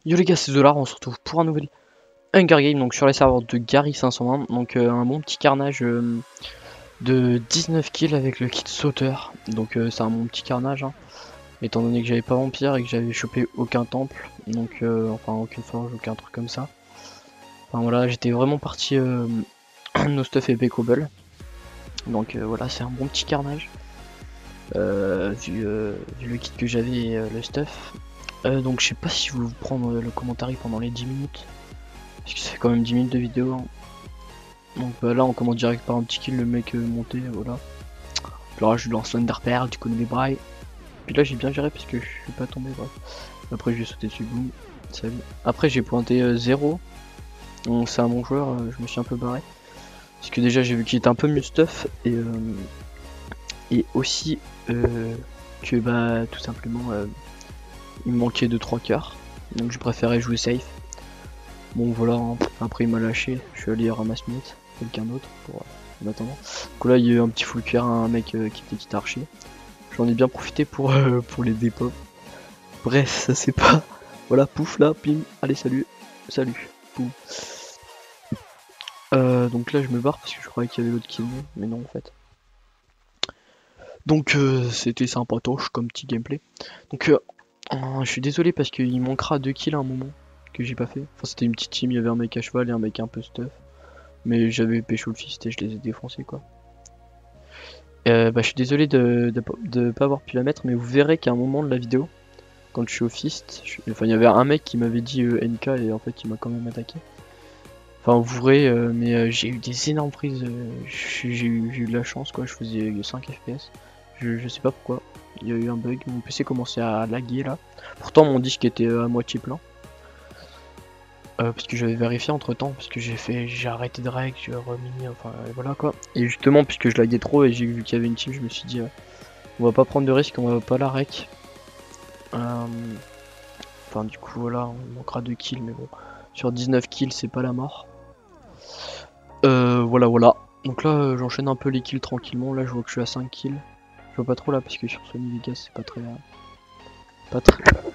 Yo les gars, c'est Zolar, on se retrouve pour un nouvel Hunger Game, donc sur les serveurs de Gary 501. Donc un bon petit carnage de 19 kills avec le kit sauteur. Donc c'est un bon petit carnage, hein, étant donné que j'avais pas vampire et que j'avais chopé aucun temple. Donc enfin aucune forge, aucun truc comme ça. Enfin voilà, j'étais vraiment parti no stuff et Becobble. Donc voilà, c'est un bon petit carnage. Vu le kit que j'avais et le stuff. Donc je sais pas si je vais vous prendre le commentaire pendant les 10 minutes. Parce que ça fait quand même 10 minutes de vidéo. Hein. Donc bah, là on commence direct par un petit kill, le mec monté, voilà. Puis là je lance l'Underpearl, tu connais les brailles. Puis là j'ai bien géré parce que je suis pas tombé, bref. Après j'ai sauté dessus, boum, salut. Après j'ai pointé 0. Donc c'est un bon joueur, je me suis un peu barré. Parce que déjà j'ai vu qu'il était un peu mieux stuff et aussi que bah tout simplement il me manquait 2-3 quarts. Donc je préférais jouer safe. Bon voilà, hein. Après il m'a lâché, je suis allé ramasser quelqu'un d'autre pour en attendant. Donc là il y a eu un petit full cœur, un mec qui était quitte archer. J'en ai bien profité pour les dépôts. Bref, ça c'est pas. Voilà, pouf là, pim, allez salut, salut, boum. Donc là je me barre parce que je croyais qu'il y avait l'autre qui venait, mais non en fait. Donc c'était sympatoche comme petit gameplay. Donc je suis désolé parce qu'il manquera 2 kills à un moment que j'ai pas fait. Enfin c'était une petite team, il y avait un mec à cheval et un mec un peu stuff. Mais j'avais pécho le fist et je les ai défoncés quoi. Bah je suis désolé de pas avoir pu la mettre, mais vous verrez qu'à un moment de la vidéo, quand je suis au fist, enfin il y avait un mec qui m'avait dit NK et en fait il m'a quand même attaqué. Enfin vous verrez, mais j'ai eu des énormes prises, j'ai eu de la chance quoi, je faisais 5 FPS. Je sais pas pourquoi, il y a eu un bug, mon PC commençait à laguer là. Pourtant mon disque était à moitié plein. Parce que j'avais vérifié entre temps, parce que j'ai arrêté de rec, j'ai remis, enfin voilà quoi. Et justement, puisque je laguais trop et j'ai vu qu'il y avait une team, je me suis dit, on va pas prendre de risque, on va pas la rec. Enfin, du coup, voilà, on manquera 2 kills, mais bon, sur 19 kills, c'est pas la mort. Voilà, voilà. Donc là, j'enchaîne un peu les kills tranquillement. Là, je vois que je suis à 5 kills. Je vois pas trop là, parce que sur Sony Vegas, c'est pas très.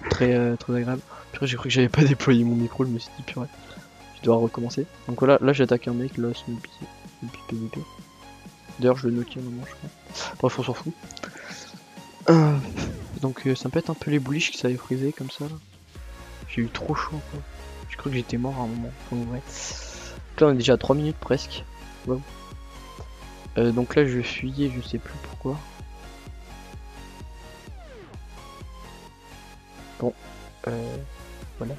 Très agréable. Purée, j'ai cru que j'avais pas déployé mon micro, je me suis dit, purée. Je dois recommencer. Donc voilà, là j'attaque un mec, là Snoopy PVP. D'ailleurs je le note un moment je crois. Bref on s'en fout. Donc ça me pète un peu les bullish qui s'avaient frisé comme ça là. J'ai eu trop chaud quoi. Je crois que j'étais mort à un moment, en vrai. Donc là on est déjà à 3 minutes presque. Wow. Donc là je fuyais, je sais plus pourquoi. Bon, voilà.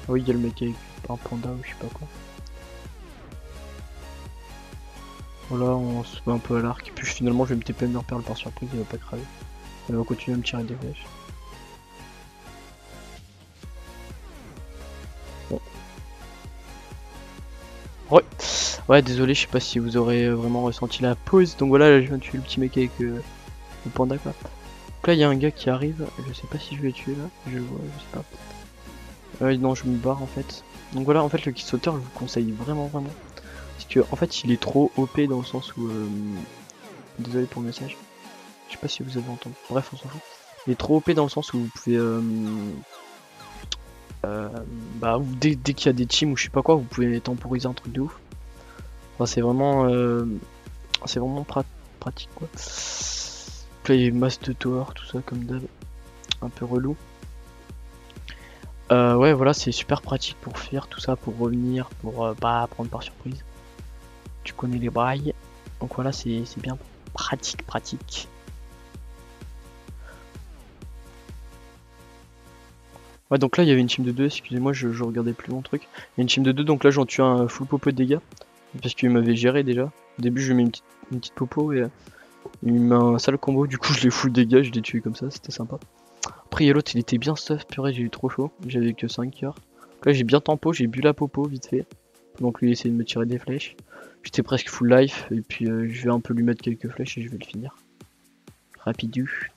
Oui il y a le mec avec un panda ou je sais pas quoi. Voilà, on se met un peu à l'arc, et puis finalement je vais me TP Underpearl par surprise, il va pas craver. Il va continuer à me tirer des flèches. Bon. Ouais, désolé, je sais pas si vous aurez vraiment ressenti la pause. Donc voilà, là, je viens de tuer le petit mec avec le panda quoi. Donc là il y a un gars qui arrive, je sais pas si je vais le tuer là, je le vois, je sais pas. Non, je me barre en fait. Donc voilà, en fait le kit sauteur je vous conseille vraiment. Parce que en fait il est trop OP dans le sens où... Désolé pour le message. Je sais pas si vous avez entendu. Bref, on s'en fout. Il est trop OP dans le sens où vous pouvez... bah, dès qu'il y a des teams ou je sais pas quoi, vous pouvez temporiser un truc de ouf. Enfin, c'est vraiment pratique quoi. Play mass de tower, tout ça comme d'hab. Un peu relou. Ouais, voilà, c'est super pratique pour fuir, tout ça, pour revenir, pour pas prendre par surprise. Tu connais les brailles. Donc voilà, c'est bien pratique. Ouais, donc là il y avait une team de 2, excusez-moi, je regardais plus mon truc. Il y a une team de 2, donc là j'en tue un full popo de dégâts. Parce qu'il m'avait géré déjà. Au début je lui mets une petite popo et il met un sale combo, du coup je l'ai full dégâts, je l'ai tué comme ça, c'était sympa. Après il y a l'autre, il était bien stuff, purée, j'ai eu trop chaud, j'avais que 5 heures. Là j'ai bien tempo, j'ai bu la popo vite fait. Donc lui essayer de me tirer des flèches. J'étais presque full life, et puis je vais un peu lui mettre quelques flèches et je vais le finir. Rapidu.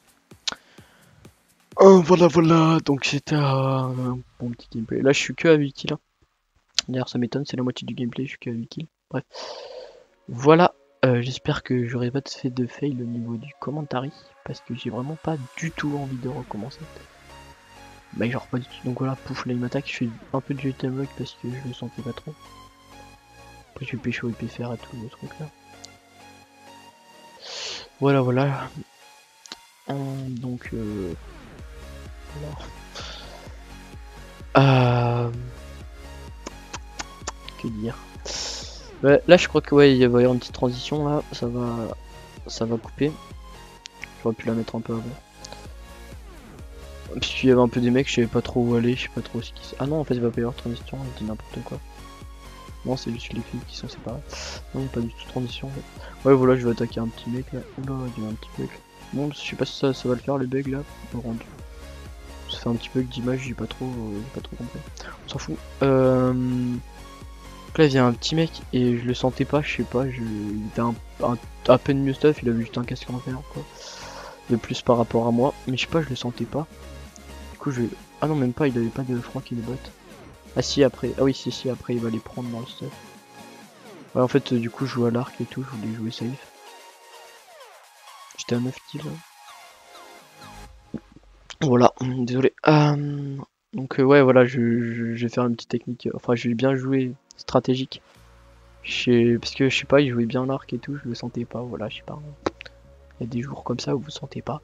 Oh, voilà, donc c'était un bon petit gameplay. Là je suis que à 8 kills. D'ailleurs ça m'étonne, c'est la moitié du gameplay, je suis que à 8 kills. Bref. Voilà, j'espère que j'aurai pas fait de fail au niveau du commentary, parce que j'ai vraiment pas du tout envie de recommencer. bah genre pas du tout. Donc voilà, pouf, là il m'attaque, je fais un peu de item lock parce que je le sentais pas trop. Après je vais pécho épée fer et tout le truc là. Voilà voilà. Donc voilà. Que dire. Ouais, là je crois que ouais il va y avoir une petite transition là, ça va couper. J'aurais pu la mettre un peu avant. Parce qu'il y avait un peu des mecs, je savais pas trop où aller, je sais pas trop ce qui se... Ah non en fait il va pas y avoir de transition, je dis n'importe quoi. Non c'est juste les filles qui sont séparées. Non il n'y a pas du tout de transition en fait. Ouais voilà je vais attaquer un petit mec là. Oula il y a un petit bug. Bon je sais pas si ça va le faire les bugs là. Rendu. Ça fait un petit bug d'image, j'ai pas trop compris. On s'en fout. Donc là il vient un petit mec et je le sentais pas, je sais pas, il était à peine mieux stuff, il avait juste un casque en fer quoi. De plus par rapport à moi, mais je sais pas, je le sentais pas. Du coup je vais... Ah non même pas, il avait pas de franc et de bottes. Ah si après, ah oui si après il va les prendre dans le stuff. Ouais en fait du coup je joue à l'arc et tout, je voulais jouer safe. J'étais à 9 kills. Voilà, désolé. Donc ouais voilà, je vais faire une petite technique, enfin je vais bien jouer stratégique. Parce que je sais pas, il jouait bien l'arc et tout, je le sentais pas, voilà, je sais pas. Il y a des jours comme ça où vous sentez pas.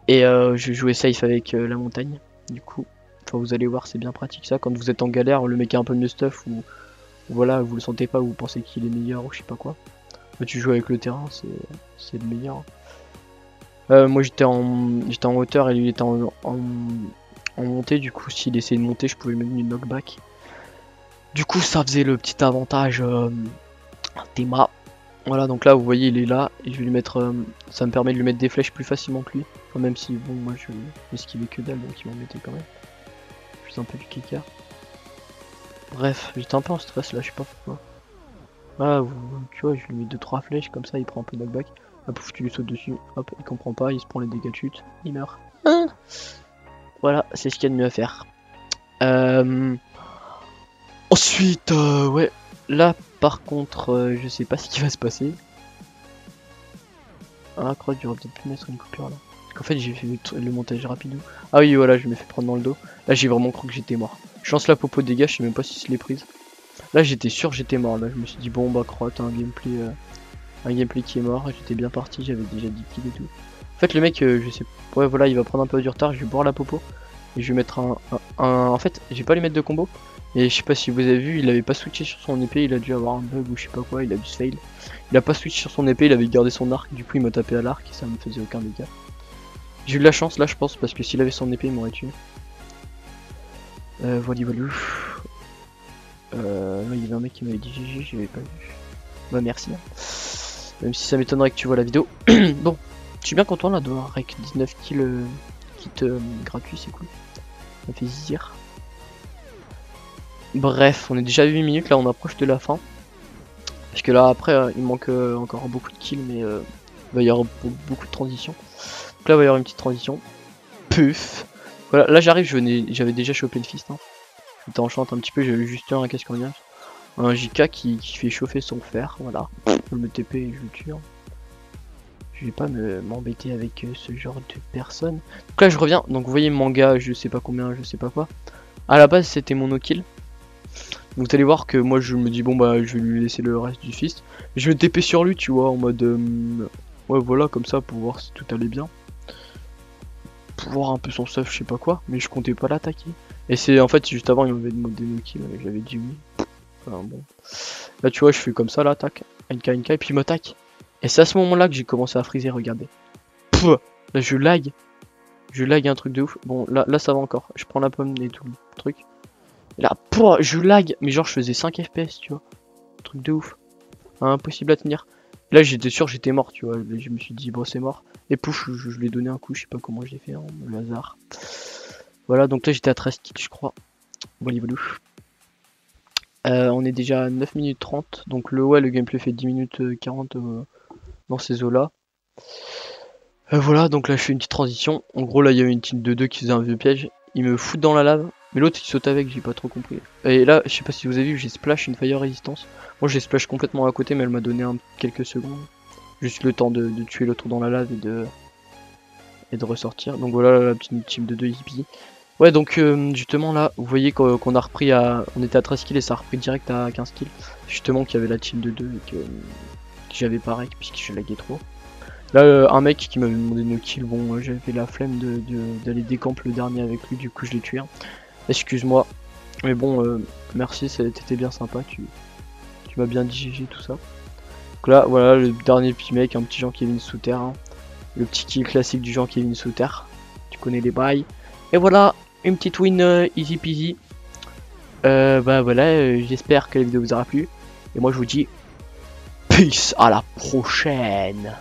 Et je jouais safe avec la montagne, du coup. Enfin vous allez voir, c'est bien pratique ça, quand vous êtes en galère, le mec a un peu de stuff ou voilà, vous le sentez pas, ou vous pensez qu'il est meilleur ou je sais pas quoi. Là, tu joues avec le terrain, c'est le meilleur. Moi j'étais en hauteur et lui il était en montée, du coup s'il essayait de monter je pouvais lui mettre une knockback. Du coup ça faisait le petit avantage Théma. Voilà donc là vous voyez il est là et je vais lui mettre ça me permet de lui mettre des flèches plus facilement que lui. Enfin, même si bon moi je m'esquivais que dalle donc il m'en mettait quand même. Je suis un peu du kéka. Bref, j'étais un peu en stress là, je sais pas pourquoi. Ah tu vois je lui mets 2-3 flèches comme ça il prend un peu de knockback. Hop pouf tu lui sautes dessus, hop il comprend pas, il se prend les dégâts de chute, il meurt. Voilà c'est ce qu'il y a de mieux à faire. Ensuite ouais là par contre je sais pas ce qui va se passer. Ah, crois que j'aurais peut-être pu mettre une coupure là. Parce qu'en fait, j'ai fait le montage rapide. Ah oui, voilà, je me fais prendre dans le dos. Là, j'ai vraiment cru que j'étais mort. Je lance la popo de dégâts, je sais même pas si je l'ai prise. Là, j'étais sûr que j'étais mort. Là, je me suis dit, bon, bah, crois, t'as un gameplay qui est mort. J'étais bien parti, j'avais déjà 10 kills et tout. En fait, le mec, je sais pas, ouais, voilà, il va prendre un peu du retard. Je vais boire la popo. Et je vais mettre En fait, je vais pas lui mettre de combo. Et je sais pas si vous avez vu, il avait pas switché sur son épée. Il a dû avoir un bug ou je sais pas quoi. Il a dû se fail. Il a pas switch sur son épée, il avait gardé son arc, du coup il m'a tapé à l'arc et ça me faisait aucun dégât. J'ai eu de la chance là je pense parce que s'il avait son épée il m'aurait tué. Voilà. Là il y avait un mec qui m'avait dit GG, j'avais pas vu. Bah merci. Même si ça m'étonnerait que tu vois la vidéo. Bon, je suis bien content là d'avoir avec 19 kills kit gratuit, c'est cool. Ça fait zizir. Bref, on est déjà à 8 minutes, là on approche de la fin. Parce que là après il manque encore beaucoup de kills mais il va y avoir beaucoup de transitions. Donc là il va y avoir une petite transition. Puf. Voilà, là j'arrive, j'avais déjà chopé le fist. Hein. J'étais enchante un petit peu, j'avais juste un casque en lien. Un JK qui fait chauffer son fer, voilà. Je me TP et je le tue. Hein. Je vais pas m'embêter avec ce genre de personnes. Donc là je reviens, donc vous voyez manga, je sais pas combien, je sais pas quoi. À la base c'était mon no-kill. Donc vous allez voir que moi je me dis bon bah je vais lui laisser le reste du fist. Je vais TP sur lui tu vois en mode ouais voilà comme ça pour voir si tout allait bien. Pour voir un peu son stuff je sais pas quoi. Mais je comptais pas l'attaquer. Et c'est en fait juste avant il m'avait demandé no kill et j'avais dit oui. Enfin bon. Là tu vois je fais comme ça l'attaque. NK et puis il m'attaque. Et c'est à ce moment là que j'ai commencé à friser regardez. Pouh, là je lag. Je lag un truc de ouf. Bon là ça va encore. Je prends la pomme et tout le truc. Et là, pouah, je lag, mais genre je faisais 5 FPS, tu vois. Truc de ouf. Impossible à tenir. Là j'étais sûr j'étais mort, tu vois. Je me suis dit bon c'est mort. Et pouf, je lui ai donné un coup, je sais pas comment j'ai fait, hein, le hasard. Voilà, donc là j'étais à 13 kills je crois. Voilà, on est déjà à 9 minutes 30. Donc le gameplay fait 10 minutes 40 dans ces eaux là. Voilà, donc là je fais une petite transition. En gros là il y avait une team de 2 qui faisait un vieux piège. Il me fout dans la lave. Mais l'autre il saute avec, j'ai pas trop compris. Et là, je sais pas si vous avez vu, j'ai splash une fire résistance. Moi j'ai splash complètement à côté, mais elle m'a donné quelques secondes. Juste le temps de tuer l'autre dans la lave et de ressortir. Donc voilà la petite team de 2 hippies. Ouais, donc justement là, vous voyez qu'on a repris à... On était à 13 kills et ça a repris direct à 15 kills. Justement qu'il y avait la team de 2 et que j'avais pareil puisque je laguais trop. Là, un mec qui m'avait demandé de kill, bon, j'avais la flemme d'aller décamp le dernier avec lui, du coup je l'ai tué. Hein. Excuse-moi, mais bon, merci, t'étais bien sympa, tu m'as bien dit GG tout ça. Donc là, voilà, le dernier petit mec, un petit Jean-Kevin sous terre. Hein. Le petit kill classique du Jean-Kevin sous terre. Tu connais les bails. Et voilà, une petite win easy peasy. Bah voilà, j'espère que la vidéo vous aura plu. Et moi je vous dis, peace, à la prochaine.